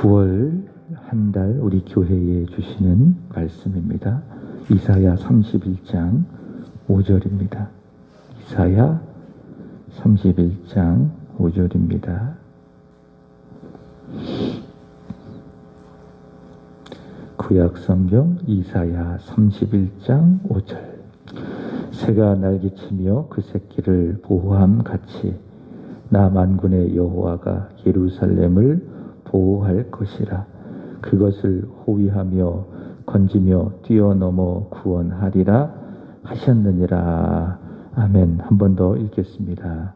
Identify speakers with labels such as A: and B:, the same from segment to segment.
A: 9월 한 달 우리 교회에 주시는 말씀입니다. 이사야 31장 5절입니다. 이사야 31장 5절입니다. 구약성경 이사야 31장 5절. 새가 날개치며 그 새끼를 보호함 같이 나 만군의 여호와가 예루살렘을 보호할 것이라. 그것을 호위하며 건지며 뛰어넘어 구원하리라 하셨느니라. 아멘. 한 번 더 읽겠습니다.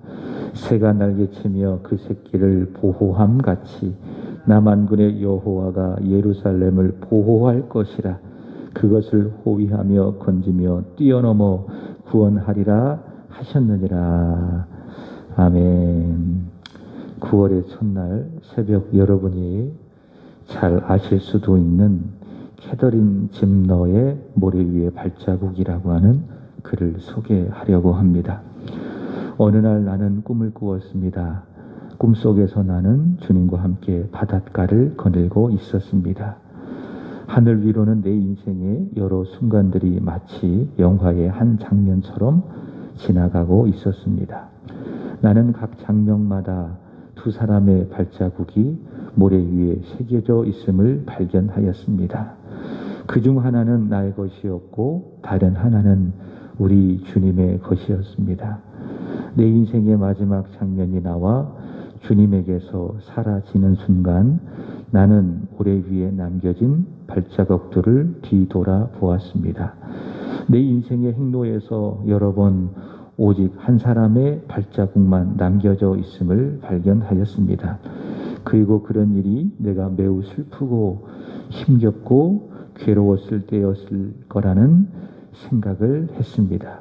A: 새가 날개치며 그 새끼를 보호함 같이 나 만군의 여호와가 예루살렘을 보호할 것이라. 그것을 호위하며 건지며 뛰어넘어 구원하리라 하셨느니라. 아멘. 9월의 첫날 새벽 여러분이 잘 아실 수도 있는 캐더린 짐너의 모래 위의 발자국이라고 하는 글을 소개하려고 합니다. 어느 날 나는 꿈을 꾸었습니다. 꿈속에서 나는 주님과 함께 바닷가를 거닐고 있었습니다. 하늘 위로는 내 인생의 여러 순간들이 마치 영화의 한 장면처럼 지나가고 있었습니다. 나는 각 장면마다 두 사람의 발자국이 모래 위에 새겨져 있음을 발견하였습니다. 그중 하나는 나의 것이었고 다른 하나는 우리 주님의 것이었습니다. 내 인생의 마지막 장면이 나와 주님에게서 사라지는 순간 나는 모래 위에 남겨진 발자국들을 뒤돌아 보았습니다. 내 인생의 행로에서 여러 번 오직 한 사람의 발자국만 남겨져 있음을 발견하였습니다. 그리고 그런 일이 내가 매우 슬프고 힘겹고 괴로웠을 때였을 거라는 생각을 했습니다.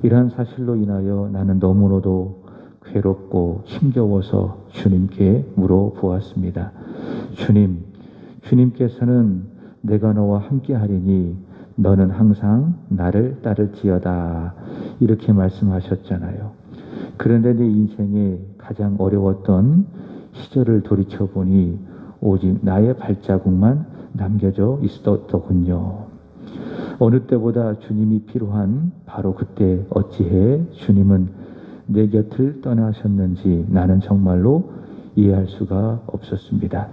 A: 이러한 사실로 인하여 나는 너무나도 괴롭고 힘겨워서 주님께 물어보았습니다. 주님께서는 내가 너와 함께 하리니 너는 항상 나를 따를지어다 이렇게 말씀하셨잖아요. 그런데 내 인생에 가장 어려웠던 시절을 돌이켜보니 오직 나의 발자국만 남겨져 있었더군요. 어느 때보다 주님이 필요한 바로 그때 어찌해 주님은 내 곁을 떠나셨는지 나는 정말로 이해할 수가 없었습니다.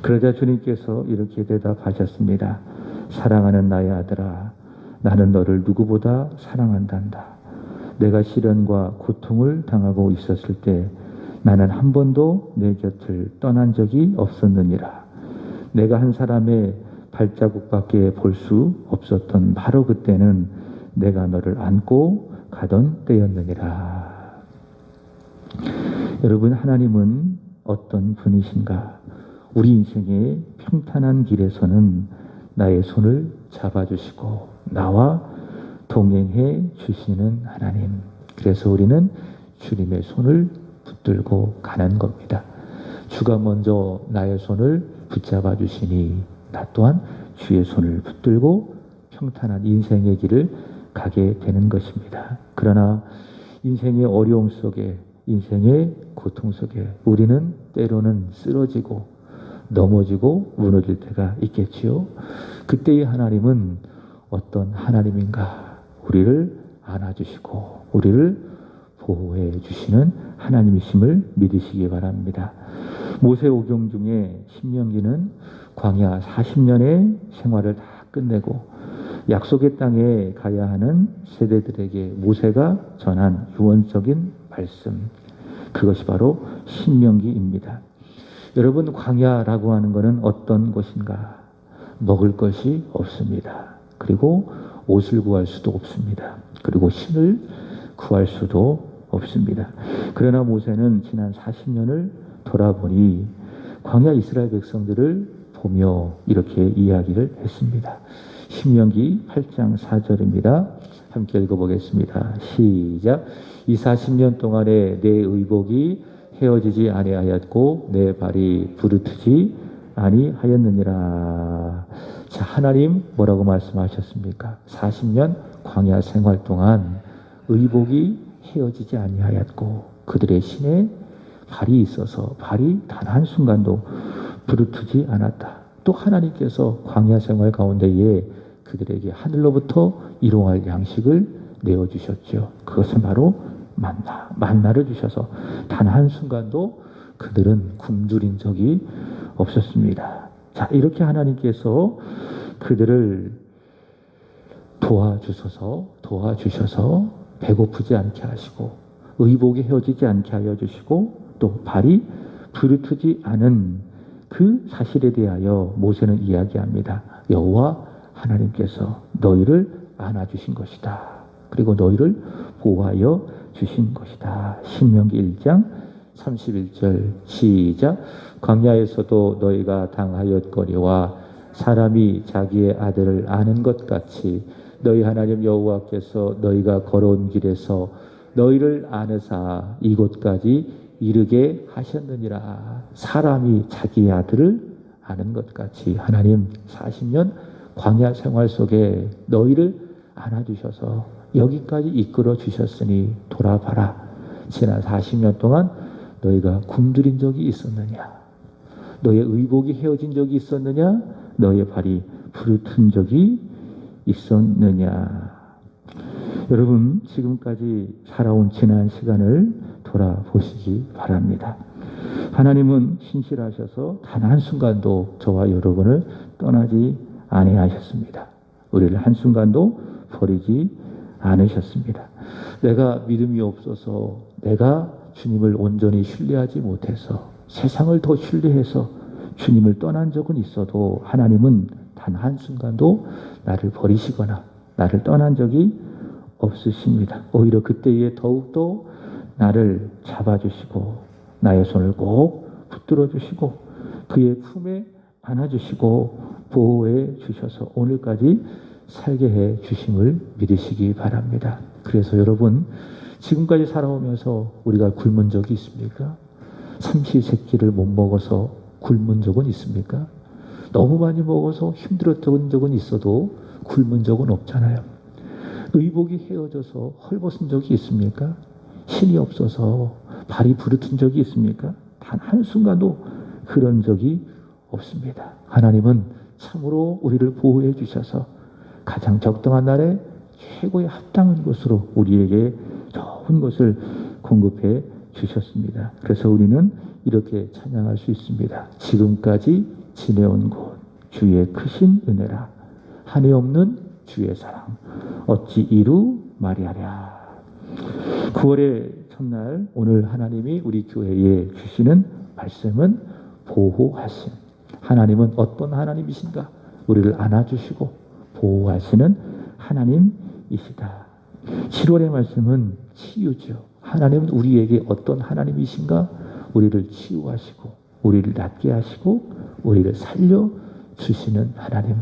A: 그러자 주님께서 이렇게 대답하셨습니다. 사랑하는 나의 아들아, 나는 너를 누구보다 사랑한단다. 내가 시련과 고통을 당하고 있었을 때 나는 한 번도 내 곁을 떠난 적이 없었느니라. 내가 한 사람의 발자국밖에 볼 수 없었던 바로 그때는 내가 너를 안고 가던 때였느니라. 여러분, 하나님은 어떤 분이신가? 우리 인생의 평탄한 길에서는 나의 손을 잡아주시고 나와 동행해 주시는 하나님. 그래서 우리는 주님의 손을 붙들고 가는 겁니다. 주가 먼저 나의 손을 붙잡아 주시니 나 또한 주의 손을 붙들고 평탄한 인생의 길을 가게 되는 것입니다. 그러나 인생의 어려움 속에, 인생의 고통 속에 우리는 때로는 쓰러지고 넘어지고 무너질 때가 있겠지요. 그때의 하나님은 어떤 하나님인가? 우리를 안아주시고 우리를 보호해 주시는 하나님이심을 믿으시기 바랍니다. 모세오경 중에 신명기는 광야 40년의 생활을 다 끝내고 약속의 땅에 가야 하는 세대들에게 모세가 전한 유언적인 말씀, 그것이 바로 신명기입니다. 여러분, 광야라고 하는 것은 어떤 것인가? 먹을 것이 없습니다. 그리고 옷을 구할 수도 없습니다. 그리고 신을 구할 수도 없습니다. 그러나 모세는 지난 40년을 돌아보니 광야 이스라엘 백성들을 보며 이렇게 이야기를 했습니다. 신명기 8장 4절입니다. 함께 읽어보겠습니다. 시작. 이 40년 동안에 내 의복이 헤어지지 아니하였고 내 발이 부르트지 아니하였느니라. 자, 하나님 뭐라고 말씀하셨습니까? 40년 광야 생활 동안 의복이 헤어지지 아니하였고 그들의 신에 발이 있어서 발이 단 한순간도 부르트지 않았다. 또 하나님께서 광야 생활 가운데에 그들에게 하늘로부터 일용할 양식을 내어주셨죠. 그것은 바로 만나를 주셔서 단 한순간도 그들은 굶주린 적이 없었습니다. 자, 이렇게 하나님께서 그들을 도와주셔서 배고프지 않게 하시고 의복이 헤어지지 않게 하여 주시고 또 발이 부르트지 않은 그 사실에 대하여 모세는 이야기합니다. 여호와 하나님께서 너희를 안아주신 것이다. 그리고 너희를 보호하여 주신 것이다. 신명기 1장 31절 시작. 광야에서도 너희가 당하였거니와 사람이 자기의 아들을 아는 것 같이 너희 하나님 여호와께서 너희가 걸어온 길에서 너희를 안으사 이곳까지 이르게 하셨느니라. 사람이 자기의 아들을 아는 것 같이 하나님 40년 광야 생활 속에 너희를 안아주셔서 여기까지 이끌어 주셨으니 돌아봐라. 지난 40년 동안 너희가 굶주린 적이 있었느냐? 너의 의복이 헤어진 적이 있었느냐? 너의 발이 부르튼 적이 있었느냐? 여러분, 지금까지 살아온 지난 시간을 돌아보시기 바랍니다. 하나님은 신실하셔서 단 한순간도 저와 여러분을 떠나지 아니하셨습니다. 우리를 한순간도 버리지 않으셨습니다. 내가 믿음이 없어서 내가 주님을 온전히 신뢰하지 못해서 세상을 더 신뢰해서 주님을 떠난 적은 있어도 하나님은 단 한순간도 나를 버리시거나 나를 떠난 적이 없으십니다. 오히려 그때에 더욱더 나를 잡아주시고 나의 손을 꼭 붙들어 주시고 그의 품에 안아주시고 보호해 주셔서 오늘까지 살게 해 주심을 믿으시기 바랍니다. 그래서 여러분, 지금까지 살아오면서 우리가 굶은 적이 있습니까? 삼시세끼를 못 먹어서 굶은 적은 있습니까? 너무 많이 먹어서 힘들었던 적은 있어도 굶은 적은 없잖아요. 의복이 헤어져서 헐벗은 적이 있습니까? 신이 없어서 발이 부르튼 적이 있습니까? 단 한순간도 그런 적이 없습니다. 하나님은 참으로 우리를 보호해 주셔서 가장 적당한 날에 최고의 합당한 것으로 우리에게 좋은 것을 공급해 주셨습니다. 그래서 우리는 이렇게 찬양할 수 있습니다. 지금까지 지내온 곳 주의 크신 은혜라 한이 없는 주의 사랑 어찌 이루 말이하랴. 9월의 첫날 오늘 하나님이 우리 교회에 주시는 말씀은 보호하심. 하나님은 어떤 하나님이신가? 우리를 안아주시고 보호하시는 하나님이시다. 7월의 말씀은 치유죠. 하나님은 우리에게 어떤 하나님이신가? 우리를 치유하시고 우리를 낫게 하시고 우리를 살려주시는 하나님.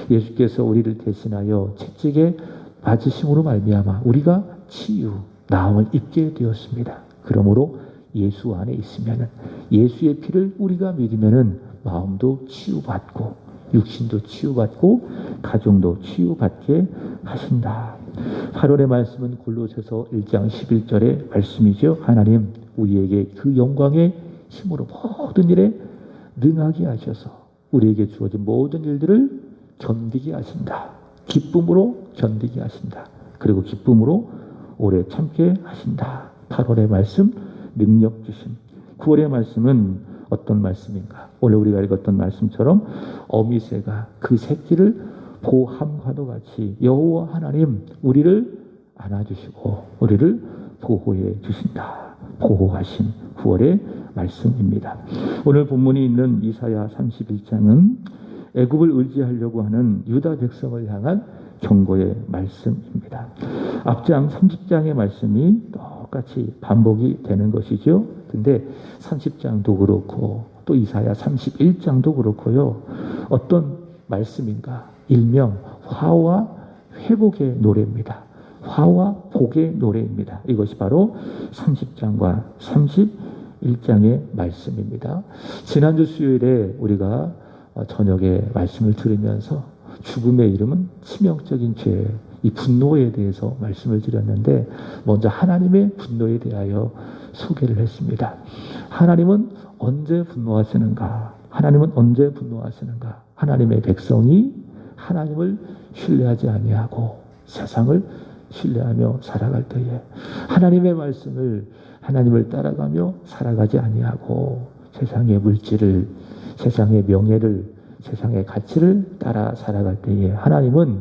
A: 예수께서 우리를 대신하여 채찍에 맞으심으로 말미암아 우리가 치유, 나음을 입게 되었습니다. 그러므로 예수 안에 있으면 예수의 피를 우리가 믿으면 마음도 치유받고 육신도 치유받고 가정도 치유받게 하신다. 8월의 말씀은 골로새서 1장 11절의 말씀이죠. 하나님 우리에게 그 영광의 힘으로 모든 일에 능하게 하셔서 우리에게 주어진 모든 일들을 견디게 하신다. 기쁨으로 견디게 하신다. 그리고 기쁨으로 오래 참게 하신다. 8월의 말씀 능력 주심. 9월의 말씀은 어떤 말씀인가? 오늘 우리가 읽었던 말씀처럼 어미새가 그 새끼를 보함과도 같이 여호와 하나님 우리를 안아주시고 우리를 보호해 주신다. 보호하신 9월의 말씀입니다. 오늘 본문이 있는 이사야 31장은 애굽을 의지하려고 하는 유다 백성을 향한 경고의 말씀입니다. 앞장 30장의 말씀이 똑같이 반복이 되는 것이죠. 근데 30장도 그렇고 또 이사야 31장도 그렇고요. 어떤 말씀인가? 일명 화와 회복의 노래입니다. 화와 복의 노래입니다. 이것이 바로 30장과 31장의 말씀입니다. 지난주 수요일에 우리가 저녁에 말씀을 들으면서 죽음의 이름은 치명적인 죄, 이 분노에 대해서 말씀을 드렸는데 먼저 하나님의 분노에 대하여 소개를 했습니다. 하나님은 언제 분노하시는가? 하나님은 언제 분노하시는가? 하나님의 백성이 하나님을 신뢰하지 아니하고 세상을 신뢰하며 살아갈 때에, 하나님의 말씀을, 하나님을 따라가며 살아가지 아니하고 세상의 물질을, 세상의 명예를, 세상의 가치를 따라 살아갈 때에 하나님은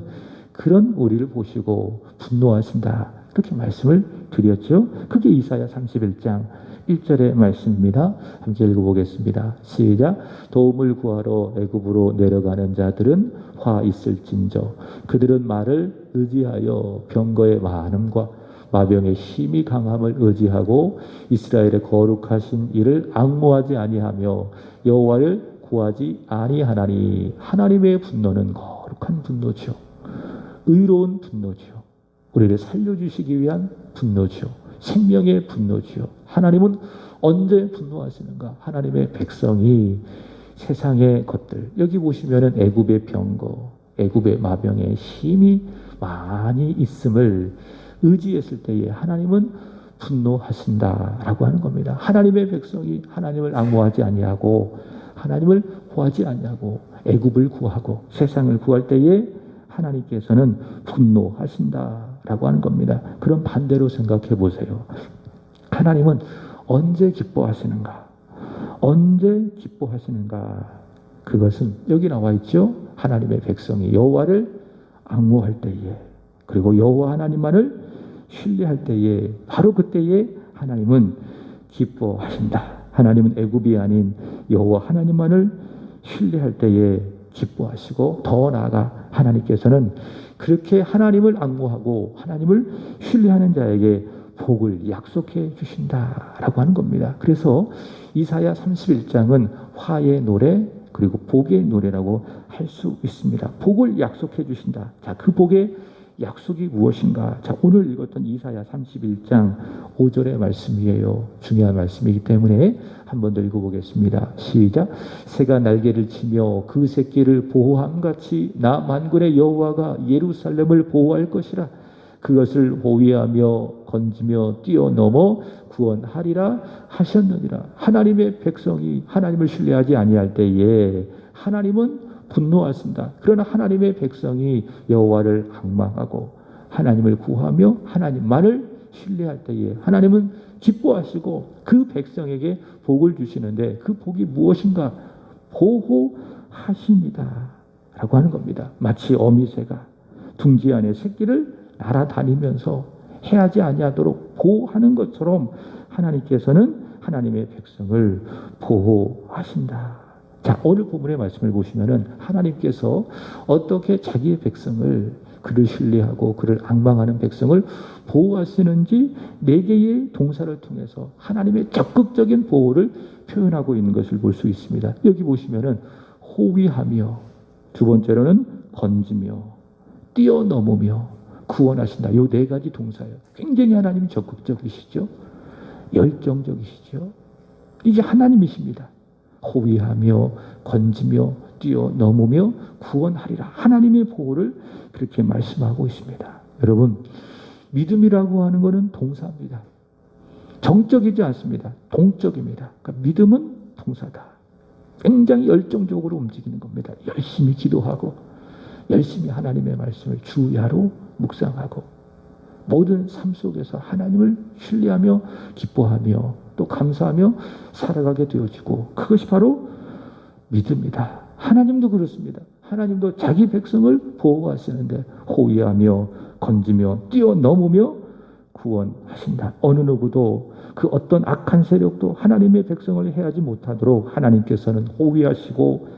A: 그런 우리를 보시고 분노하신다. 그렇게 말씀을 드렸죠. 그게 이사야 31장 1절의 말씀입니다. 함께 읽어보겠습니다. 시작. 도움을 구하러 애굽으로 내려가는 자들은 화 있을진저 그들은 말을 의지하여 병거의 많음과 마병의 심히 강함을 의지하고 이스라엘의 거룩하신 이를 앙모하지 아니하며 여호와를 구하지 아니하나니. 하나님의 분노는 거룩한 분노죠. 의로운 분노죠. 우리를 살려주시기 위한 분노죠. 생명의 분노죠. 하나님은 언제 분노하시는가? 하나님의 백성이 세상의 것들, 여기 보시면은 애굽의 병거, 애굽의 마병에 힘이 많이 있음을 의지했을 때에 하나님은 분노하신다라고 하는 겁니다. 하나님의 백성이 하나님을 앙모하지 아니하고 하나님을 구하지 아니하고 애굽을 구하고 세상을 구할 때에 하나님께서는 분노하신다라고 하는 겁니다. 그럼 반대로 생각해 보세요. 하나님은 언제 기뻐하시는가? 언제 기뻐하시는가? 그것은 여기 나와 있죠. 하나님의 백성이 여호와를 앙모할 때에, 그리고 여호와 하나님만을 신뢰할 때에, 바로 그때에 하나님은 기뻐하신다. 하나님은 애굽이 아닌 여호와 하나님만을 신뢰할 때에 기뻐하시고, 더 나아가 하나님께서는 그렇게 하나님을 앙모하고 하나님을 신뢰하는 자에게 복을 약속해 주신다라고 하는 겁니다. 그래서 이사야 31장은 화의 노래 그리고 복의 노래라고 할 수 있습니다. 복을 약속해 주신다. 자, 그 복의 약속이 무엇인가? 자, 오늘 읽었던 이사야 31장 5절의 말씀이에요. 중요한 말씀이기 때문에 한 번 더 읽어보겠습니다. 시작. 새가 날개를 치며 그 새끼를 보호함 같이 나 만군의 여호와가 예루살렘을 보호할 것이라. 그것을 호위하며 건지며 뛰어넘어 구원하리라 하셨느니라. 하나님의 백성이 하나님을 신뢰하지 아니할 때에 하나님은 분노하신다. 그러나 하나님의 백성이 여호와를 앙망하고 하나님을 구하며 하나님만을 신뢰할 때에 하나님은 기뻐하시고 그 백성에게 복을 주시는데, 그 복이 무엇인가? 보호하십니다 라고 하는 겁니다. 마치 어미새가 둥지 안에 새끼를 날아다니면서 해하지 아니하도록 보호하는 것처럼 하나님께서는 하나님의 백성을 보호하신다. 자, 오늘 본문의 말씀을 보시면은 하나님께서 어떻게 자기의 백성을, 그를 신뢰하고 그를 앙망하는 백성을 보호하시는지 4개의 동사를 통해서 하나님의 적극적인 보호를 표현하고 있는 것을 볼 수 있습니다. 여기 보시면은 호위하며, 두 번째로는 건지며, 뛰어넘으며 구원하신다. 요 4가지 동사예요. 굉장히 하나님이 적극적이시죠. 열정적이시죠. 이게 하나님이십니다. 호위하며 건지며 뛰어넘으며 구원하리라. 하나님의 보호를 그렇게 말씀하고 있습니다. 여러분, 믿음이라고 하는 것은 동사입니다. 정적이지 않습니다. 동적입니다. 그러니까 믿음은 동사다. 굉장히 열정적으로 움직이는 겁니다. 열심히 기도하고 열심히 하나님의 말씀을 주야로 묵상하고 모든 삶 속에서 하나님을 신뢰하며 기뻐하며 또 감사하며 살아가게 되어지고, 그것이 바로 믿음이다. 하나님도 그렇습니다. 하나님도 자기 백성을 보호하시는데 호위하며 건지며 뛰어넘으며 구원하신다. 어느 누구도 그 어떤 악한 세력도 하나님의 백성을 해하지 못하도록 하나님께서는 호위하시고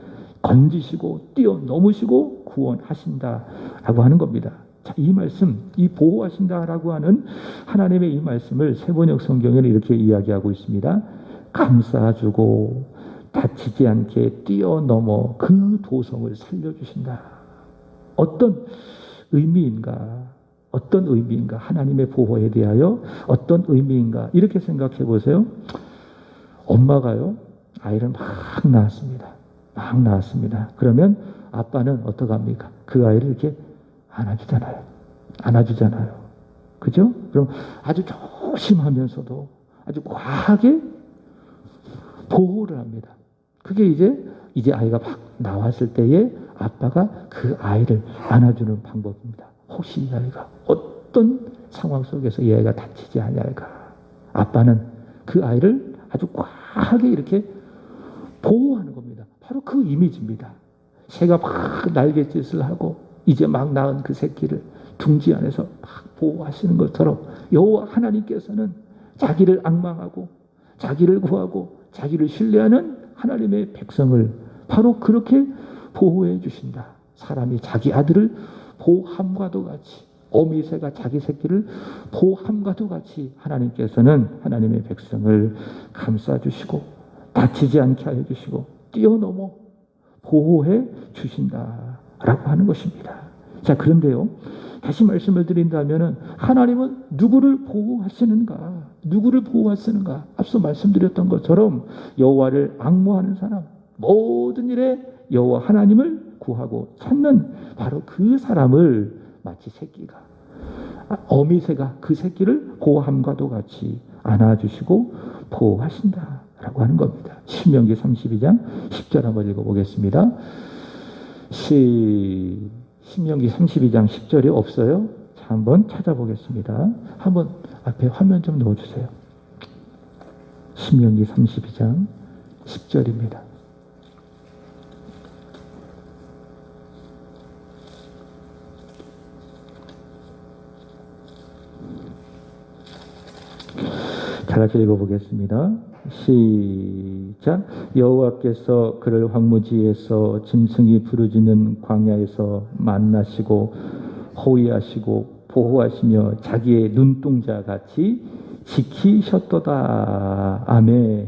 A: 건지시고 뛰어넘으시고 구원하신다라고 하는 겁니다. 자, 이 말씀, 이 보호하신다라고 하는 하나님의 이 말씀을 세번역 성경에는 이렇게 이야기하고 있습니다. 감싸주고 다치지 않게 뛰어넘어 그 도성을 살려주신다. 어떤 의미인가? 어떤 의미인가? 하나님의 보호에 대하여 어떤 의미인가? 이렇게 생각해 보세요. 엄마가요, 아이를 막 낳았습니다. 막 낳았습니다. 그러면 아빠는 어떡합니까? 그 아이를 이렇게 안아주잖아요. 안아주잖아요. 그죠? 그럼 아주 조심하면서도 아주 과하게 보호를 합니다. 그게 이제 이제 아이가 막 나왔을 때에 아빠가 그 아이를 안아주는 방법입니다. 혹시 이 아이가 어떤 상황 속에서 이 아이가 다치지 않을까. 아빠는 그 아이를 아주 과하게 이렇게 보호하는 겁니다. 바로 그 이미지입니다. 새가 막 날갯짓을 하고 이제 막 낳은 그 새끼를 둥지 안에서 막 보호하시는 것처럼 여호와 하나님께서는 자기를 앙망하고 자기를 구하고 자기를 신뢰하는 하나님의 백성을 바로 그렇게 보호해 주신다. 사람이 자기 아들을 보호함과도 같이 어미새가 자기 새끼를 보호함과도 같이 하나님께서는 하나님의 백성을 감싸주시고 다치지 않게 하여 주시고 뛰어넘어 보호해 주신다라고 하는 것입니다. 자, 그런데요, 다시 말씀을 드린다면 하나님은 누구를 보호하시는가? 누구를 보호하시는가? 앞서 말씀드렸던 것처럼 여호와를 앙모하는 사람, 모든 일에 여호와 하나님을 구하고 찾는 바로 그 사람을 마치 새끼가 어미새가 그 새끼를 보호함과도 같이 안아주시고 보호하신다라고 하는 겁니다. 신명기 32장 10절 한번 읽어보겠습니다. 신명기 32장 10절이 없어요? 자, 한번 찾아보겠습니다. 한번 앞에 화면 좀 넣어주세요. 신명기 32장 10절입니다. 다 같이 읽어보겠습니다. 시작. 여호와께서 그를 황무지에서 짐승이 부르짖는 광야에서 만나시고 호위하시고 보호하시며 자기의 눈동자 같이 지키셨도다. 아멘.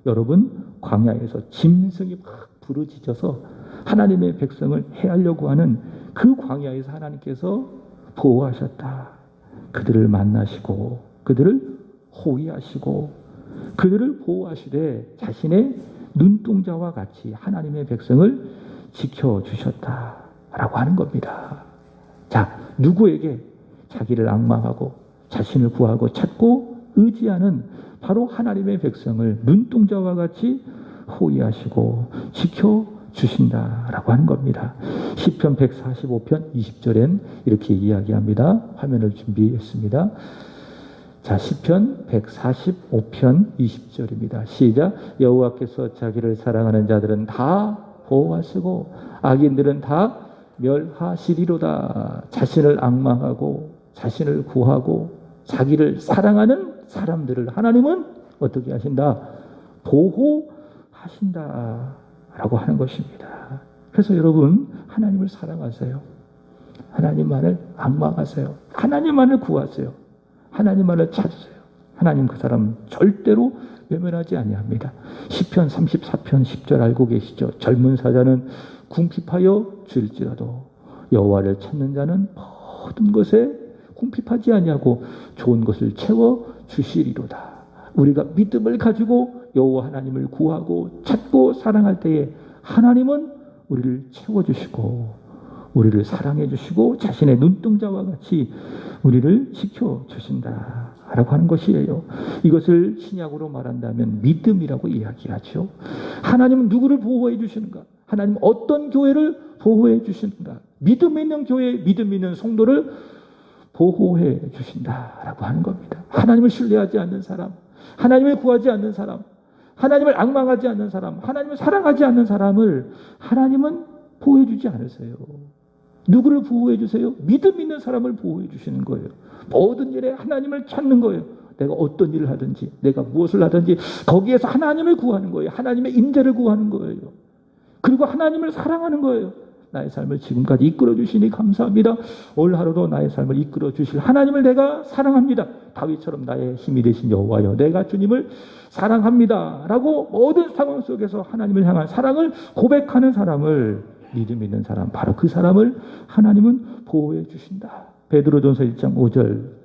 A: 여러분, 광야에서 짐승이 막 부르짖어서 하나님의 백성을 해하려고 하는 그 광야에서 하나님께서 보호하셨다. 그들을 만나시고 그들을 호위하시고 그들을 보호하시되 자신의 눈동자와 같이 하나님의 백성을 지켜주셨다라고 하는 겁니다. 자, 누구에게 자기를 앙망하고 자신을 구하고 찾고 의지하는 바로 하나님의 백성을 눈동자와 같이 호위하시고 지켜주신다라고 하는 겁니다. 시편 145편 20절엔 이렇게 이야기합니다. 화면을 준비했습니다. 자, 시편 145편 20절입니다. 시작. 여호와께서 자기를 사랑하는 자들은 다 보호하시고 악인들은 다 멸하시리로다. 자신을 앙망하고 자신을 구하고 자기를 사랑하는 사람들을 하나님은 어떻게 하신다? 보호하신다 라고 하는 것입니다. 그래서 여러분, 하나님을 사랑하세요. 하나님만을 앙망하세요. 하나님만을 구하세요. 하나님만을 찾으세요. 하나님 그 사람 절대로 외면하지 아니합니다. 시편 34편 10절 알고 계시죠? 젊은 사자는 궁핍하여 줄지라도 여호와를 찾는 자는 모든 것에 궁핍하지 아니하고 좋은 것을 채워 주시리로다. 우리가 믿음을 가지고 여호와 하나님을 구하고 찾고 사랑할 때에 하나님은 우리를 채워주시고 우리를 사랑해 주시고 자신의 눈동자와 같이 우리를 지켜주신다라고 하는 것이에요. 이것을 신약으로 말한다면 믿음이라고 이야기하죠. 하나님은 누구를 보호해 주시는가? 하나님은 어떤 교회를 보호해 주시는가? 믿음 있는 교회, 믿음 있는 성도를 보호해 주신다라고 하는 겁니다. 하나님을 신뢰하지 않는 사람, 하나님을 구하지 않는 사람, 하나님을 앙망하지 않는 사람, 하나님을 사랑하지 않는 사람을 하나님은 보호해 주지 않으세요. 누구를 보호해 주세요? 믿음 있는 사람을 보호해 주시는 거예요. 모든 일에 하나님을 찾는 거예요. 내가 어떤 일을 하든지 내가 무엇을 하든지 거기에서 하나님을 구하는 거예요. 하나님의 임재를 구하는 거예요. 그리고 하나님을 사랑하는 거예요. 나의 삶을 지금까지 이끌어 주시니 감사합니다. 올 하루도 나의 삶을 이끌어 주실 하나님을 내가 사랑합니다. 다윗처럼 나의 힘이 되신 여호와여, 내가 주님을 사랑합니다 라고 모든 상황 속에서 하나님을 향한 사랑을 고백하는 사람을, 믿음 있는 사람, 바로 그 사람을 하나님은 보호해 주신다. 베드로전서 1장 5절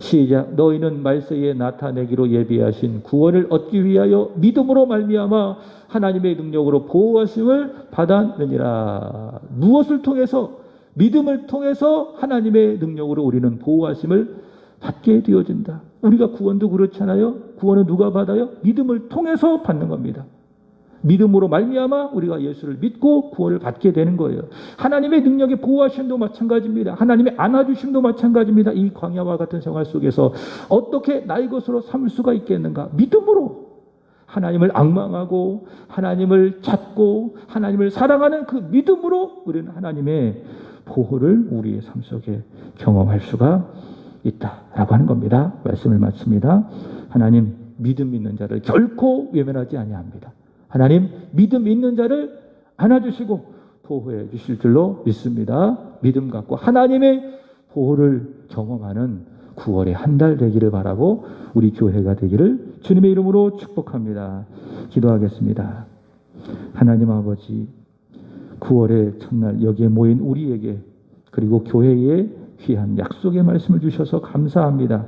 A: 시작. 너희는 말세에 나타내기로 예비하신 구원을 얻기 위하여 믿음으로 말미암아 하나님의 능력으로 보호하심을 받았느니라. 무엇을 통해서? 믿음을 통해서 하나님의 능력으로 우리는 보호하심을 받게 되어진다. 우리가 구원도 그렇잖아요. 구원은 누가 받아요? 믿음을 통해서 받는 겁니다. 믿음으로 말미암아 우리가 예수를 믿고 구원을 받게 되는 거예요. 하나님의 능력의 보호하심도 마찬가지입니다. 하나님의 안아주심도 마찬가지입니다. 이 광야와 같은 생활 속에서 어떻게 나의 것으로 삼을 수가 있겠는가? 믿음으로 하나님을 앙망하고 하나님을 찾고 하나님을 사랑하는 그 믿음으로 우리는 하나님의 보호를 우리의 삶 속에 경험할 수가 있다라고 하는 겁니다. 말씀을 마칩니다. 하나님 믿음 있는 자를 결코 외면하지 아니합니다. 하나님 믿음 있는 자를 안아주시고 보호해 주실 줄로 믿습니다. 믿음 갖고 하나님의 보호를 경험하는 9월의 한 달 되기를 바라고 우리 교회가 되기를 주님의 이름으로 축복합니다. 기도하겠습니다. 하나님 아버지, 9월의 첫날 여기에 모인 우리에게 그리고 교회에 귀한 약속의 말씀을 주셔서 감사합니다.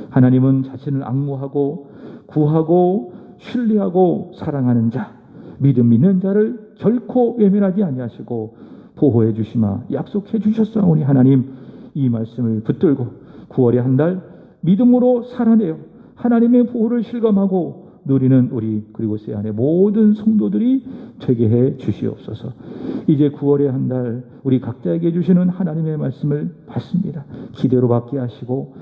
A: 하나님은 자신을 앙무하고 구하고 신뢰하고 사랑하는 자, 믿음 있는 자를 결코 외면하지 아니하시고 보호해 주시마 약속해 주셨사오니 하나님 이 말씀을 붙들고 9월의 한 달 믿음으로 살아내어 하나님의 보호를 실감하고 누리는 우리 그리고 새 안의 모든 성도들이 되게 해 주시옵소서. 이제 9월의 한 달 우리 각자에게 주시는 하나님의 말씀을 받습니다. 기대로 받게 하시고